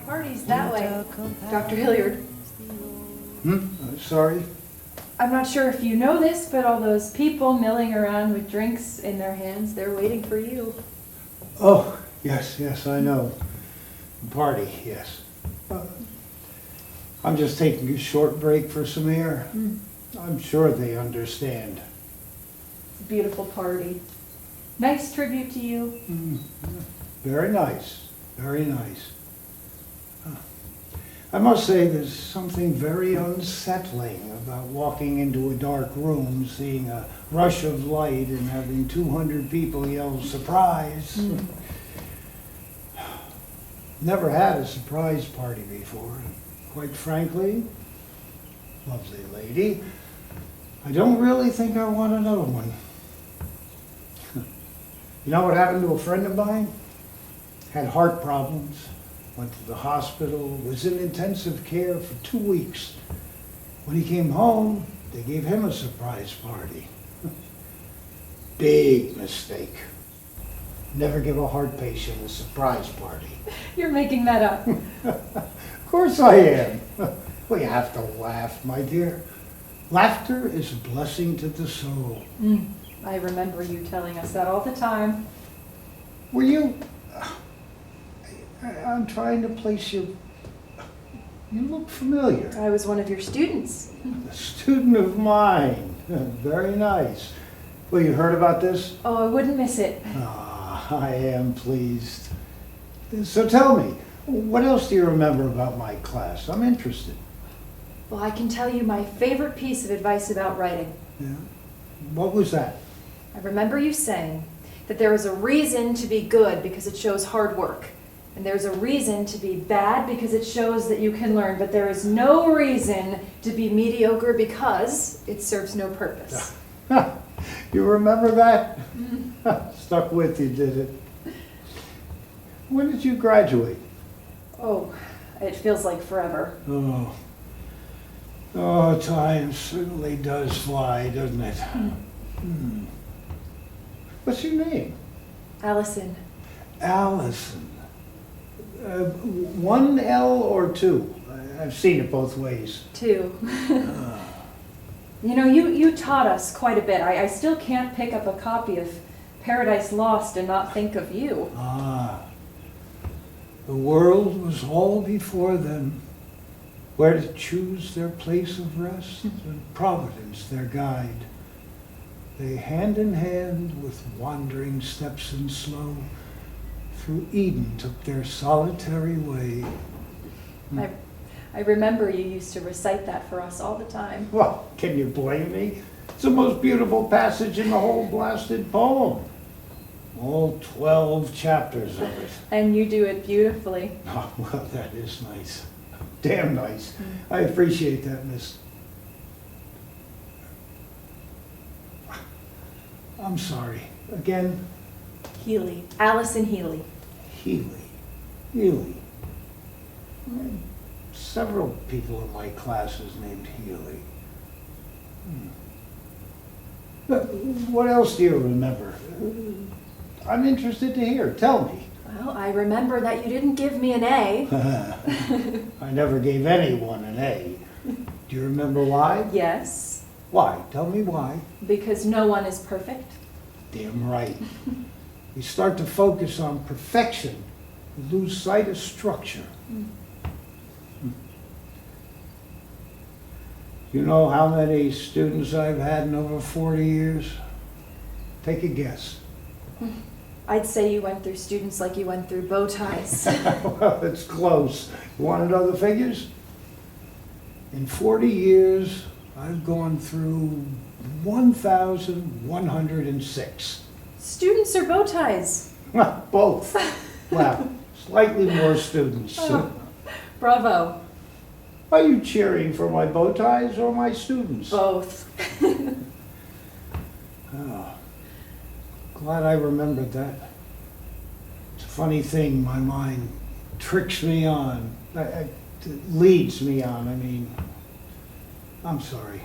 Party's that way, Dr. Hilliard. Sorry? I'm not sure if you know this, but all those people milling around with drinks in their hands, they're waiting for you. Oh, yes, I know. Party, yes. I'm just taking a short break for some air. I'm sure they understand. It's a beautiful party. Nice tribute to you. Very nice, very nice. I must say there's something very unsettling about walking into a dark room, seeing a rush of light and having 200 people yell, "Surprise!" Never had a surprise party before. Quite frankly, lovely lady, I don't really think I want another one. You know what happened to a friend of mine? Had heart problems. Went to the hospital, was in intensive care for 2 weeks. When he came home, they gave him a surprise party. Big mistake. Never give a heart patient a surprise party. You're making that up. Of course I am. Well, you have to laugh, my dear. Laughter is a blessing to the soul. I remember you telling us that all the time. Were you... I'm trying to place you... You look familiar. I was one of your students. A student of mine. Very nice. Well, you heard about this? Oh, I wouldn't miss it. Ah, I am pleased. So tell me, what else do you remember about my class? I'm interested. Well, I can tell you my favorite piece of advice about writing. Yeah? What was that? I remember you saying that there is a reason to be good because it shows hard work. And there's a reason to be bad because it shows that you can learn. But there is no reason to be mediocre because it serves no purpose. You remember that? Stuck with you, did it? When did you graduate? Oh, it feels like forever. Oh, time certainly does fly, doesn't it? What's your name? Allison. Allison. One L or two? I've seen it both ways. Two. You know, you taught us quite a bit. I still can't pick up a copy of Paradise Lost and not think of you. The world was all before them, where to choose their place of rest, and Providence their guide. They hand in hand with wandering steps and slow, through Eden took their solitary way. I remember you used to recite that for us all the time. Well, can you blame me? It's the most beautiful passage in the whole blasted poem. All 12 chapters of it. And you do it beautifully. Oh, well, that is nice. Damn nice. I appreciate that, miss. I'm sorry. Again? Healy. Allison Healy. Healy. Several people in my class is named Healy. But what else do you remember? I'm interested to hear. Tell me. Well, I remember that you didn't give me an A. I never gave anyone an A. Do you remember why? Yes. Why? Tell me why. Because no one is perfect. Damn right. We start to focus on perfection, we lose sight of structure. You know how many students I've had in over 40 years? Take a guess. I'd say you went through students like you went through bow ties. Well, it's close. You want to know the figures? In 40 years, I've gone through 1,106. Students or bow ties? Both. Well, slightly more students. Oh, bravo. Are you cheering for my bow ties or my students? Both. Oh, glad I remembered that. It's a funny thing, my mind tricks me on, leads me on, I mean. I'm sorry.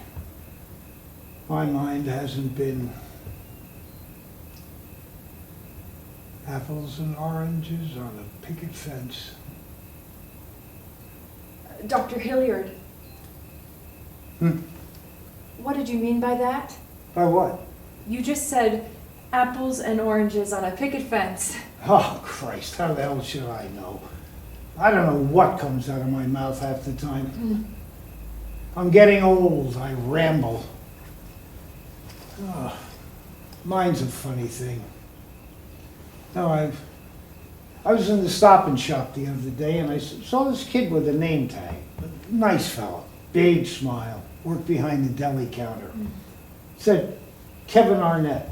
My mind hasn't been apples and oranges on a picket fence. Dr. Hilliard, Hmm? what did you mean by that? By what? You just said apples and oranges on a picket fence. Oh, Christ, how the hell should I know? I don't know what comes out of my mouth half the time. I'm getting old, I ramble. Oh, mind's a funny thing. No, I was in the Stop and Shop the other day and I saw this kid with a name tag. Nice fella, big smile, worked behind the deli counter. Said, Kevin Arnett.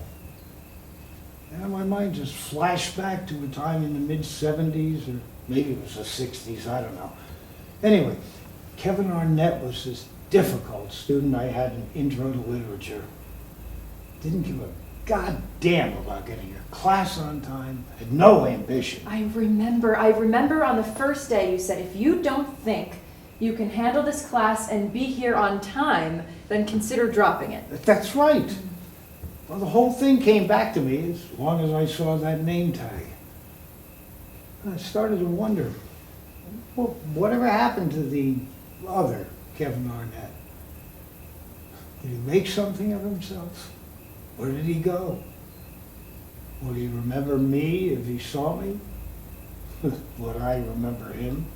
And my mind just flashed back to a time in the mid-70s, or maybe it was the 60s, I don't know. Anyway, Kevin Arnett was this difficult student I had in Intro to Literature. Didn't give a goddamn about getting your class on time, had no ambition. I remember on the first day you said, if you don't think you can handle this class and be here on time, then consider dropping it. That's right. Well, the whole thing came back to me as long as I saw that name tag. And I started to wonder, well, whatever happened to the other Kevin Arnett? Did he make something of himself? Where did he go? Will he remember me if he saw me? Would I remember him?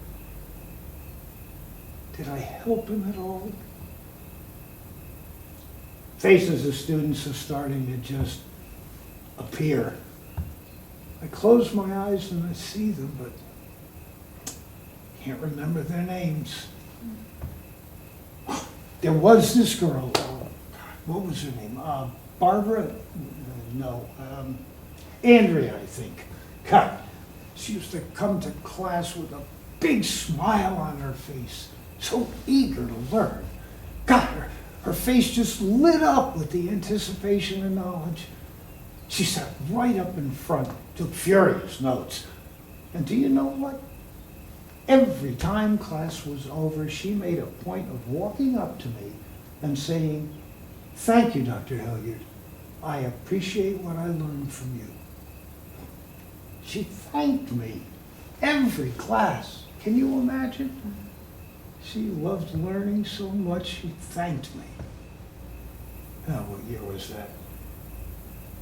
Did I help him at all? Faces of students are starting to just appear. I close my eyes and I see them, but can't remember their names. There was this girl, what was her name? Barbara? No, Andrea, I think. God, she used to come to class with a big smile on her face, so eager to learn. God, her face just lit up with the anticipation and knowledge. She sat right up in front, took furious notes. And do you know what? Every time class was over, she made a point of walking up to me and saying, "Thank you, Dr. Hilliard. I appreciate what I learned from you." She thanked me. Every class. Can you imagine? She loved learning so much, she thanked me. Oh, what year was that?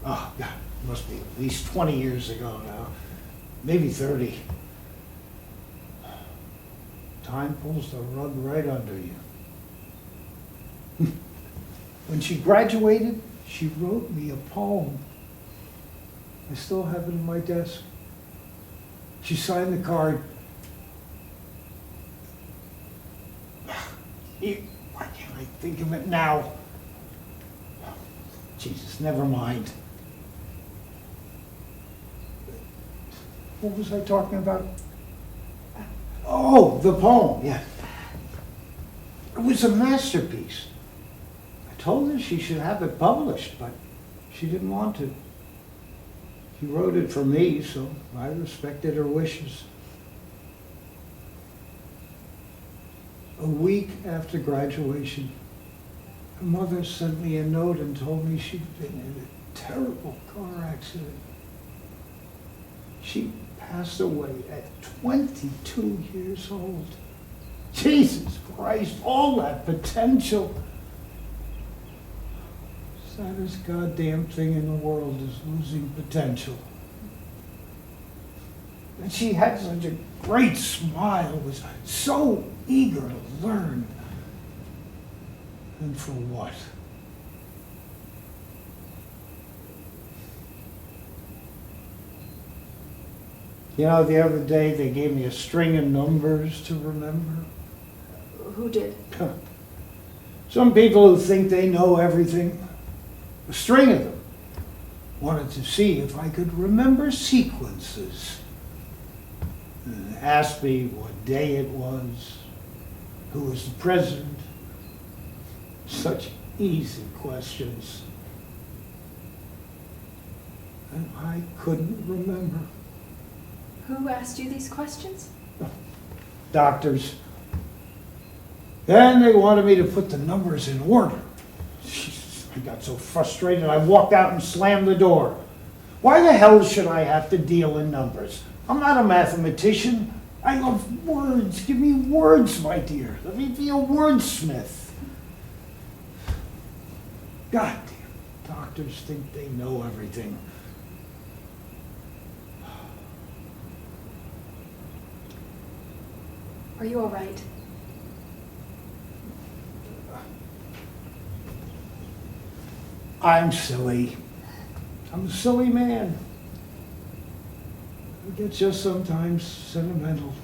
Oh, God, it must be at least 20 years ago now. Maybe 30. Time pulls the rug right under you. When she graduated, she wrote me a poem. I still have it in my desk. She signed the card. Why can't I think of it now? Jesus, never mind. What was I talking about? Oh, the poem, yeah. It was a masterpiece. I told her she should have it published, but she didn't want to. She wrote it for me, so I respected her wishes. A week after graduation, her mother sent me a note and told me she'd been in a terrible car accident. She passed away at 22 years old. Jesus Christ, all that potential. Saddest goddamn thing in the world is losing potential. And she had such a great smile, was so eager to learn. And for what? You know, the other day they gave me a string of numbers to remember. Who did? Some people who think they know everything, a string of them, wanted to see if I could remember sequences. And asked me what day it was, who was the president. Such easy questions. And I couldn't remember. Who asked you these questions? Doctors. Then they wanted me to put the numbers in order. Jesus, I got so frustrated I walked out and slammed the door. Why the hell should I have to deal in numbers? I'm not a mathematician. I love words. Give me words, my dear. Let me be a wordsmith. God damn, doctors think they know everything. Are you all right? I'm silly. I'm a silly man. I get just sometimes sentimental.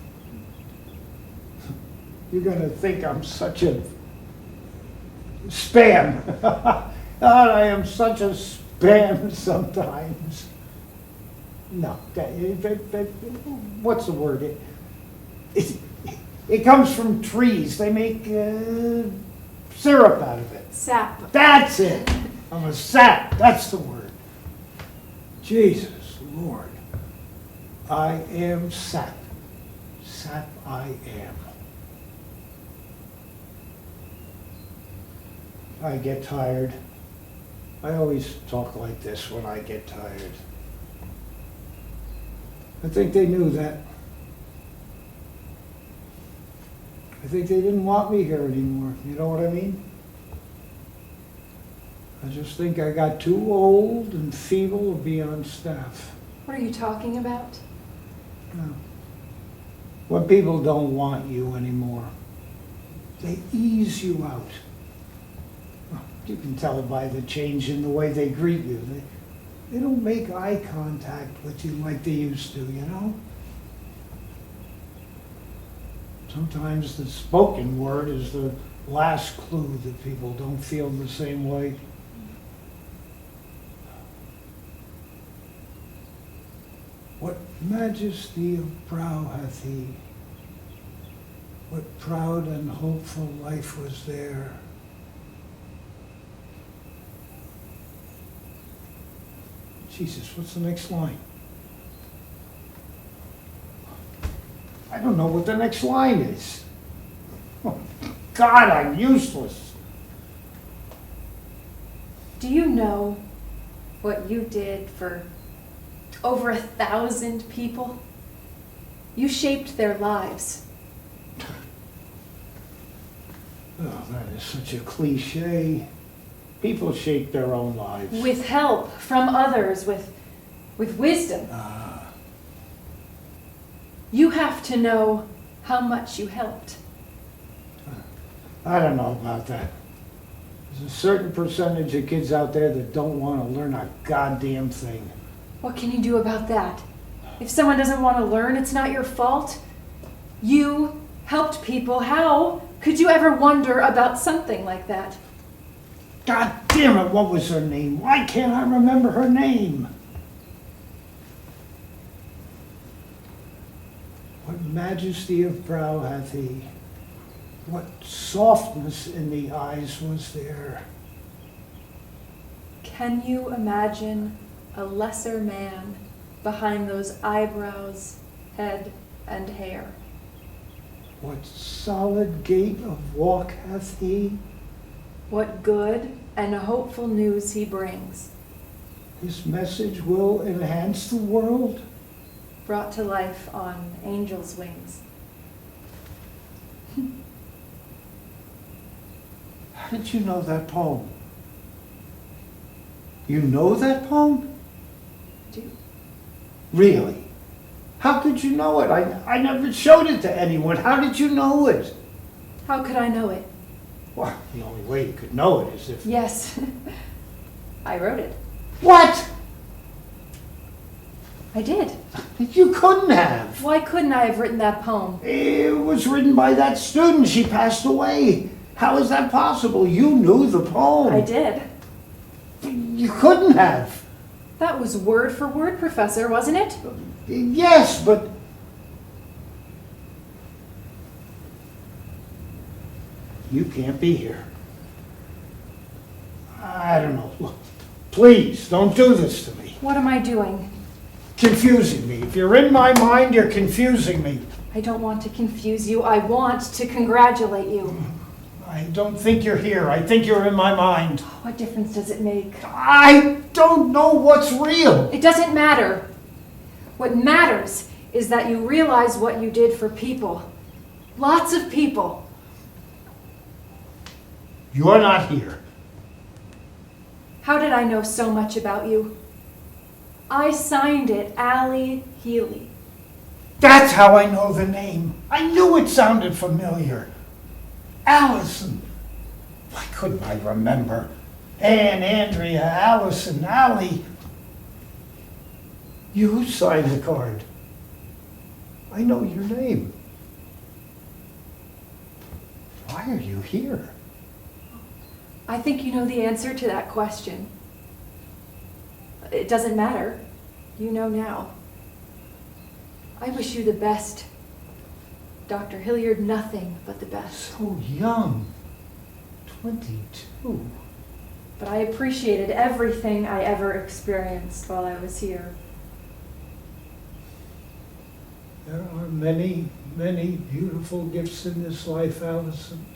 You're gonna think I'm such a spam. God, I am such a spam sometimes. No, what's the word? It comes from trees. They make syrup out of it. Sap. That's it. I'm a sap. That's the word. Jesus, Lord. I am sap. Sap I am. I get tired. I always talk like this when I get tired. I think they knew that. I think they didn't want me here anymore. You know what I mean? I just think I got too old and feeble to be on staff. What are you talking about? No. When people don't want you anymore, they ease you out. Well, you can tell it by the change in the way they greet you. They don't make eye contact with you like they used to, you know? Sometimes the spoken word is the last clue that people don't feel the same way. What majesty of brow hath he? What proud and hopeful life was there? Jesus, what's the next line? I don't know what the next line is. Oh, God, I'm useless. Do you know what you did for over 1,000 people? You shaped their lives. Oh, that is such a cliche. People shape their own lives. With help from others, with wisdom. You have to know how much you helped. I don't know about that. There's a certain percentage of kids out there that don't want to learn a goddamn thing. What can you do about that? If someone doesn't want to learn, it's not your fault. You helped people. How could you ever wonder about something like that? God damn it, what was her name? Why can't I remember her name? What majesty of brow hath he? What softness in the eyes was there? Can you imagine a lesser man behind those eyebrows, head, and hair? What solid gait of walk hath he? What good and hopeful news he brings, His message will enhance the world. brought to life on angels' wings. How did you know that poem? You know that poem? Do Really? How could you know it? I never showed it to anyone. How did you know it? How could I know it? Well, the only way you could know it is if... Yes, I wrote it. What? I did. You couldn't have. Why couldn't I have written that poem? It was written by that student. She passed away. How is that possible? You knew the poem. I did. You couldn't have. That was word for word, Professor, wasn't it? Yes, but... You can't be here. I don't know. Look, please, don't do this to me. What am I doing? Confusing me. If you're in my mind, you're confusing me. I don't want to confuse you. I want to congratulate you. I don't think you're here. I think you're in my mind. What difference does it make? I don't know what's real. It doesn't matter. What matters is that you realize what you did for people. Lots of people. You're not here. How did I know so much about you? I signed it, Allie Healy. That's how I know the name. I knew it sounded familiar. Allison. Why couldn't I remember? Anne, Andrea, Allison, Allie. You signed the card. I know your name. Why are you here? I think you know the answer to that question. It doesn't matter. You know now. I wish you the best. Dr. Hilliard, nothing but the best. So young. 22. But I appreciated everything I ever experienced while I was here. There are many, many beautiful gifts in this life, Allison.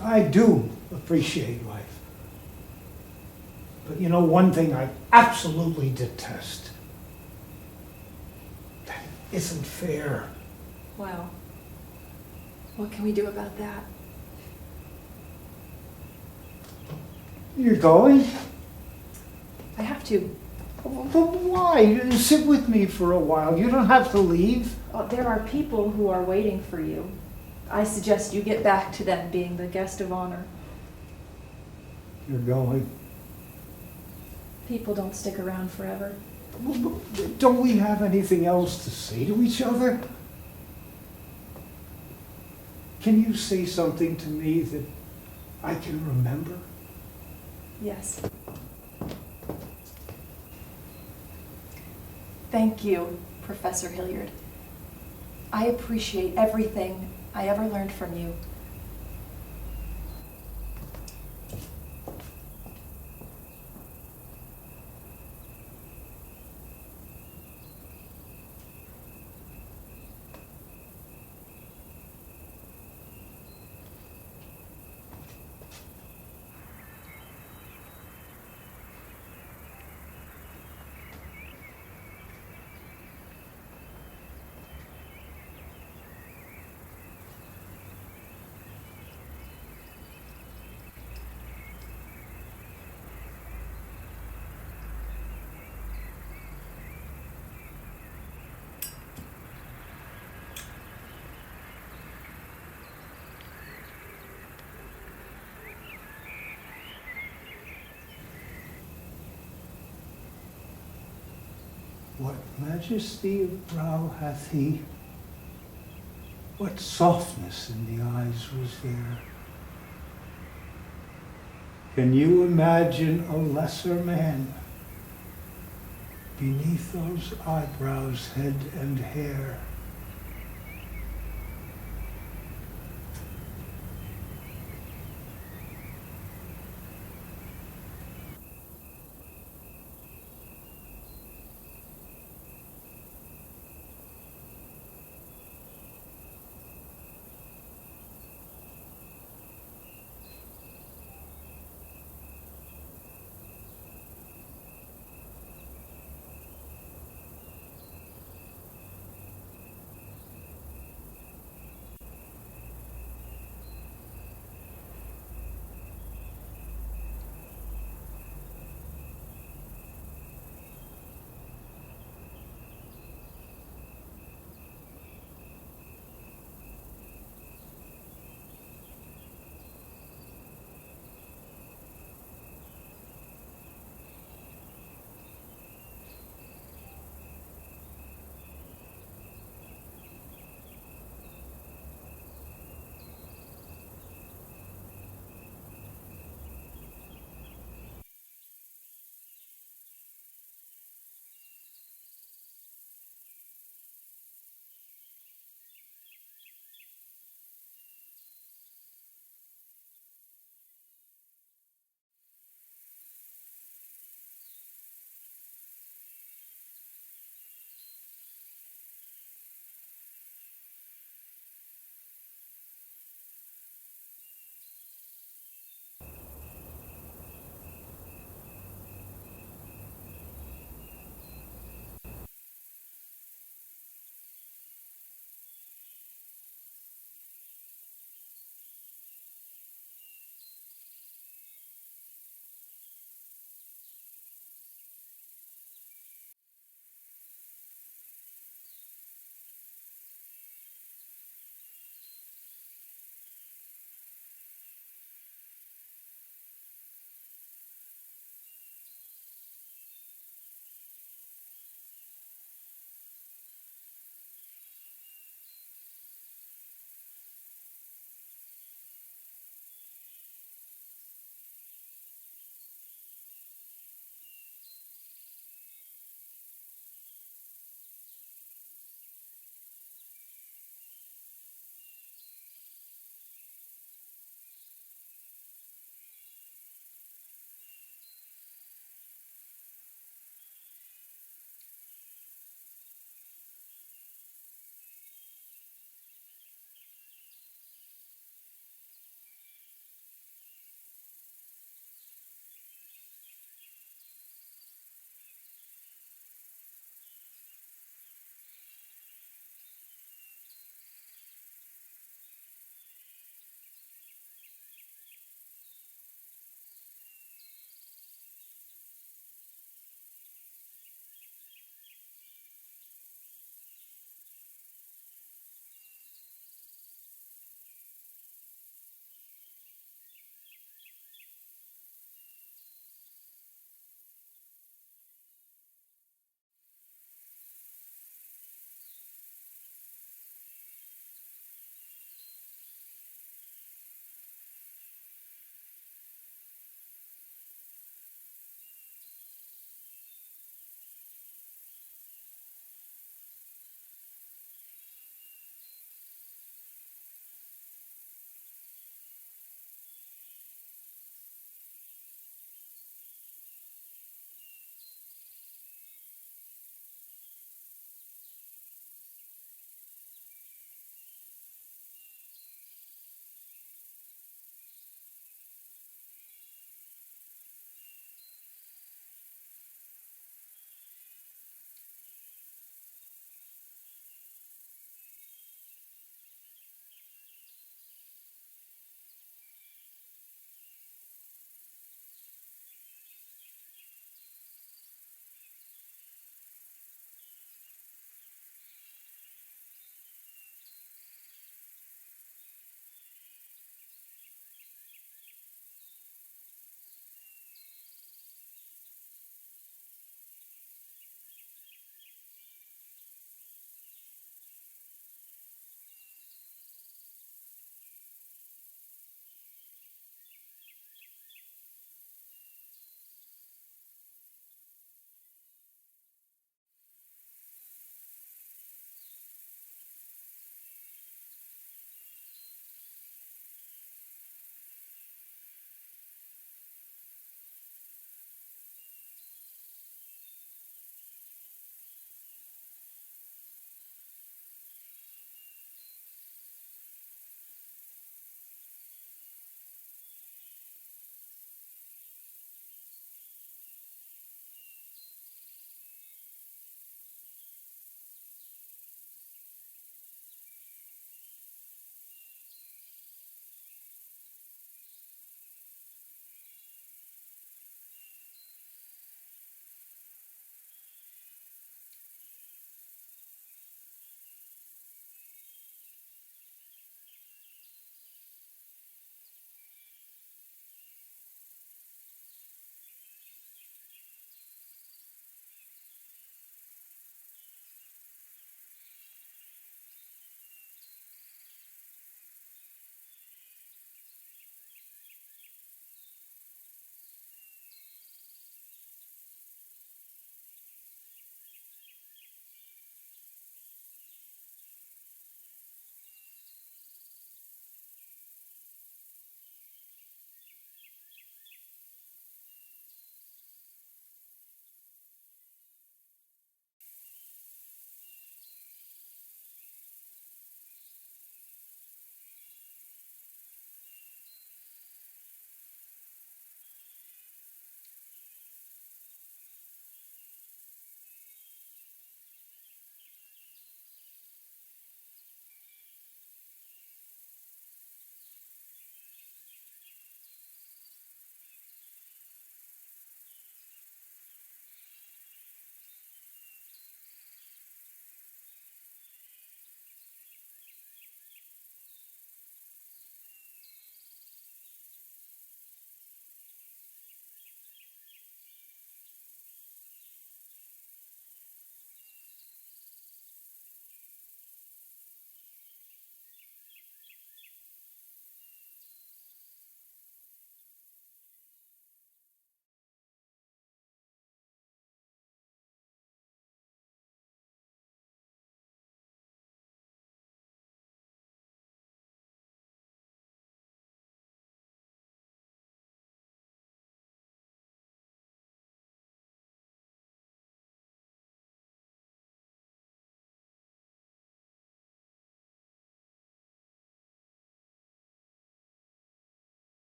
I do appreciate life. But you know, one thing I absolutely detest. That isn't fair. Well, what can we do about that? You're going? I have to. But why? Sit with me for a while. You don't have to leave. There are people who are waiting for you. I suggest you get back to them being the guest of honor. You're going. People don't stick around forever. Don't we have anything else to say to each other? Can you say something to me that I can remember? Yes. Thank you, Professor Hilliard. I appreciate everything I ever learned from you. What majesty of brow hath he? What softness in the eyes was there? Can you imagine a lesser man beneath those eyebrows, head and hair?